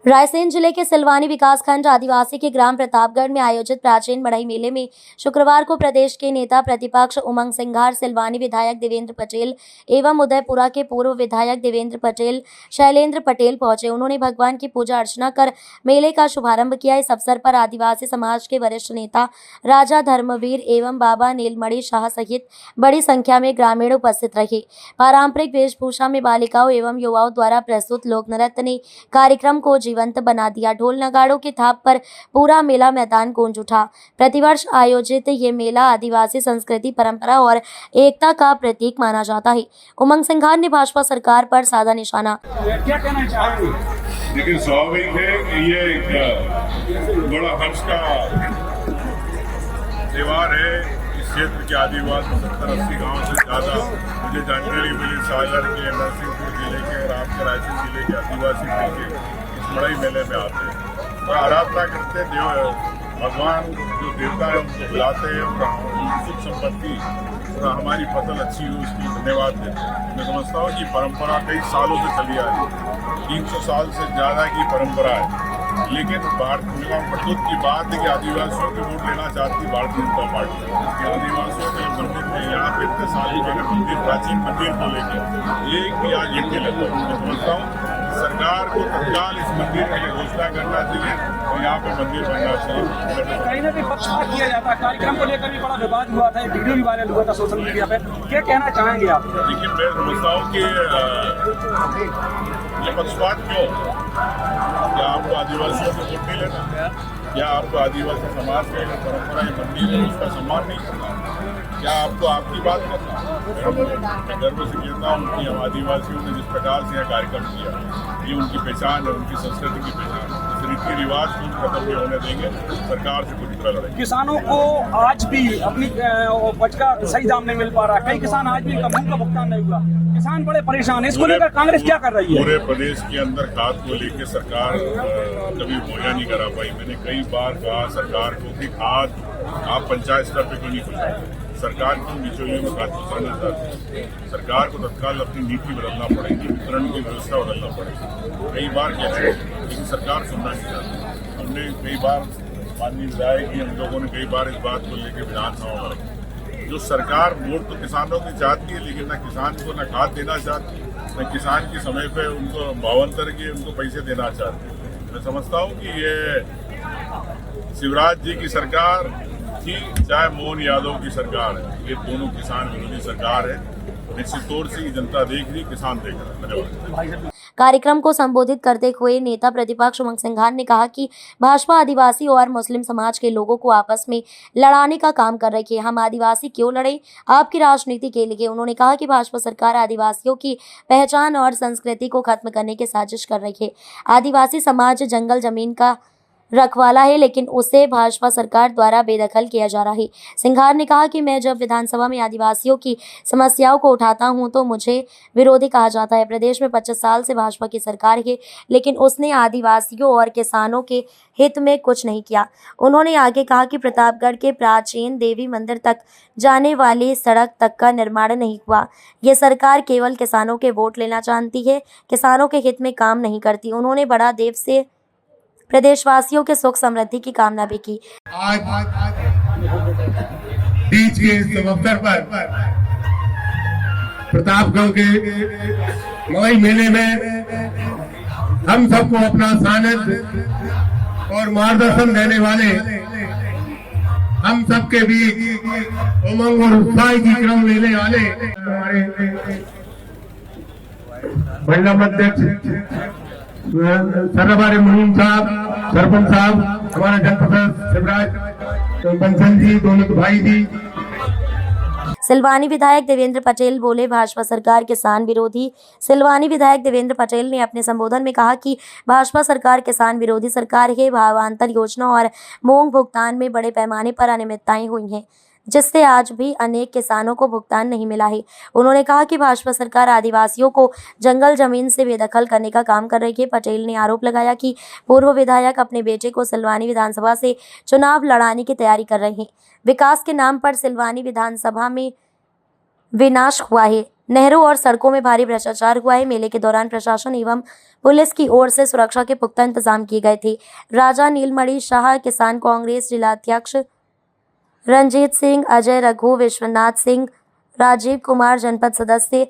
रायसेन जिले के सिलवानी विकासखंड आदिवासी के ग्राम प्रतापगढ़ में आयोजित प्राचीन बढ़ई मेले में शुक्रवार को प्रदेश के नेता प्रतिपक्ष उमंग सिंघार, सिलवानी विधायक देवेंद्र पटेल एवं उदयपुरा के पूर्व विधायक देवेंद्र पटेल, शैलेंद्र पटेल पहुंचे। उन्होंने भगवान की पूजा अर्चना कर मेले का शुभारंभ किया। इस अवसर पर आदिवासी समाज के वरिष्ठ नेता राजा धर्मवीर एवं बाबा नीलमणि शाह सहित बड़ी संख्या में ग्रामीण उपस्थित रहे। पारंपरिक वेशभूषा में बालिकाओं एवं युवाओं द्वारा प्रस्तुत लोक नृत्य ने कार्यक्रम को जीवंत बना दिया। ढोल नगाड़ों की थाप पर पूरा मेला मैदान गूंज उठा। प्रतिवर्ष आयोजित ये मेला आदिवासी संस्कृति, परंपरा और एकता का प्रतीक माना जाता है। उमंग सिंघार ने भाजपा सरकार पर साधा निशाना। क्या कहना चाहेंगे? लेकिन स्वाभाविक है कि ये एक बड़ा हर्ष का त्योहार है। इस क्षेत्र के आदिवासी 70-80 गाँव से ज़्यादा मुझे जानकारी मिली। सागर के, नरसिंहपुर जिले के और आपके रायसेन जिले के आदिवासी मिलकर इस बढ़ई मेले में आते हैं और आराधना करते भगवान जो देवता है उनको बुलाते हैं और सुख संपत्ति और हमारी फसल अच्छी हो उसकी धन्यवाद देते हैं। मैं समझता हूँ कि परंपरा कई सालों से चली आ रही है, 300 साल से ज़्यादा की परंपरा है। लेकिन भारतीय प्रस्तुत की बात है कि आदिवासियों को वोट लेना चाहती भारतीय जनता पार्टी। आदिवासियों के मंदिर में यहाँ पे इतने साल पुराने मंदिर, प्राचीन मंदिर को लेकर एक भी आज गिनती लगता है। मैं समझता हूँ सरकार को तत्काल इस मंदिर के लिए घोषणा करना चाहिए और यहाँ पे मंदिर बनना चाहिए। कहीं ना कहीं पक्षपात किया जाता है। कार्यक्रम को लेकर भी बड़ा विवाद हुआ था, वीडियो भी वायरल हुआ था सोशल मीडिया पे। क्या कहना चाहेंगे आप? देखिए, मैं समझता हूँ कि ये पक्षपात क्यों? क्या आपको आदिवासियों से वोट नहीं लेना? क्या आपको आदिवासी समाज के परंपरा मंदिर है उसका सम्मान नहीं करना? क्या आपको आपकी बात करना? मैं गर्व से कहता हूँ कि हम आदिवासियों ने जिस प्रकार से यह कार्यक्रम किया, ये उनकी पहचान है, उनकी संस्कृति की पहचान है। इस रीति रिवाज को खत्म नहीं होने देंगे। सरकार से कुछ बुरा लड़ेंगे। किसानों को आज भी अपनी उपज का सही दाम नहीं मिल पा रहा। कई किसान आज भी कबूल का भुगतान नहीं हुआ। किसान बड़े परेशान है। इसको लेकर कांग्रेस क्या कर रही है? पूरे प्रदेश के अंदर खाद को लेकर सरकार कभी मुहैया नहीं करा पाई। मैंने कई बार कहा सरकार को कि खाद आप पंचायत स्तर पे क्यों नहीं पहुंचाते? सरकार क्यों बिचौलियों में खाद पहुंचाना चाहती है? सरकार को तत्काल अपनी नीति बदलना पड़ेगी, वितरण की व्यवस्था बदलना पड़ेगी। कई बार कहते हैं लेकिन सरकार सुनना नहीं चाहती। हमने कई बार माननीय विधायक की हम लोगों ने कई बार इस बात को लेकर विधानसभा में जो सरकार वोट तो किसानों की चाहती है लेकिन न किसान को न खाद देना चाहती, न किसान के समय पे उनको भावांतर के उनको पैसे देना चाहती। मैं समझता हूँ कि ये शिवराज जी की सरकार थी चाहे मोहन यादव की सरकार है, ये दोनों किसान विरोधी सरकार है। निश्चित तौर से जनता देख रही, किसान देख रहा है। धन्यवाद। कार्यक्रम को संबोधित करते हुए नेता प्रतिपक्ष उमंग सिंघार ने कहा कि भाजपा आदिवासी और मुस्लिम समाज के लोगों को आपस में लड़ाने का काम कर रही है। हम आदिवासी क्यों लड़े? आपकी राजनीति के लिए। उन्होंने कहा कि भाजपा सरकार आदिवासियों की पहचान और संस्कृति को खत्म करने की साजिश कर रही है। आदिवासी समाज जंगल जमीन का रखवाला है लेकिन उसे भाजपा सरकार द्वारा बेदखल किया जा रहा है। सिंघार ने कहा कि मैं जब विधानसभा में आदिवासियों की समस्याओं को उठाता हूं तो मुझे विरोधी कहा जाता है। प्रदेश में 25 साल से भाजपा की सरकार है लेकिन उसने आदिवासियों और किसानों के हित में कुछ नहीं किया। उन्होंने आगे कहा कि प्रतापगढ़ के प्राचीन देवी मंदिर तक जाने वाली सड़क तक का निर्माण नहीं हुआ। ये सरकार केवल किसानों के वोट लेना चाहती है, किसानों के हित में काम नहीं करती। उन्होंने बड़ा देव से प्रदेशवासियों के सुख समृद्धि की कामना भी की। आज बीच के इस अवसर पर प्रतापगढ़ के मई मेले में हम सबको अपना सानिध्य और मार्गदर्शन देने वाले हम सबके बीच उमंग और उत्साह की क्रम लेने वाले हमारे मंडल अध्यक्ष सर्वबारे मुनीम साहब, सरपंच साहब, हमारे जनप्रतिनिधि शिवराज बंसल जी, दोनों भाई जी। सिलवानी विधायक देवेंद्र पटेल बोले, भाजपा सरकार किसान विरोधी। सिलवानी विधायक देवेंद्र पटेल ने अपने संबोधन में कहा कि भाजपा सरकार किसान विरोधी सरकार है। भावांतर योजना और मूंग भुगतान में बड़े पैमाने पर अनियमितताएं हुई हैं जिससे आज भी अनेक किसानों को भुगतान नहीं मिला है। उन्होंने कहा कि भाजपा सरकार आदिवासियों को जंगल जमीन से बेदखल करने का काम कर रही है। पटेल ने आरोप लगाया कि पूर्व विधायक अपने बेटे को सिलवानी विधानसभा से चुनाव लड़ाने की तैयारी कर रहे हैं। विकास के नाम पर सिलवानी विधानसभा में विनाश हुआ है। नहरों और सड़कों में भारी भ्रष्टाचार हुआ है। मेले के दौरान प्रशासन एवं पुलिस की ओर से सुरक्षा के पुख्ता इंतजाम किए गए थे। राजा नीलमणि शाह, किसान कांग्रेस जिलाध्यक्ष रंजीत सिंह, अजय रघु, विश्वनाथ सिंह, राजीव कुमार, जनपद सदस्य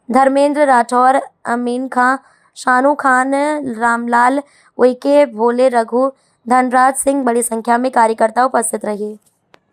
धर्मेंद्र राठौर, अमीन खां, शानू खान, रामलाल उइके, भोले रघु, धनराज सिंह, बड़ी संख्या में कार्यकर्ता उपस्थित रहे।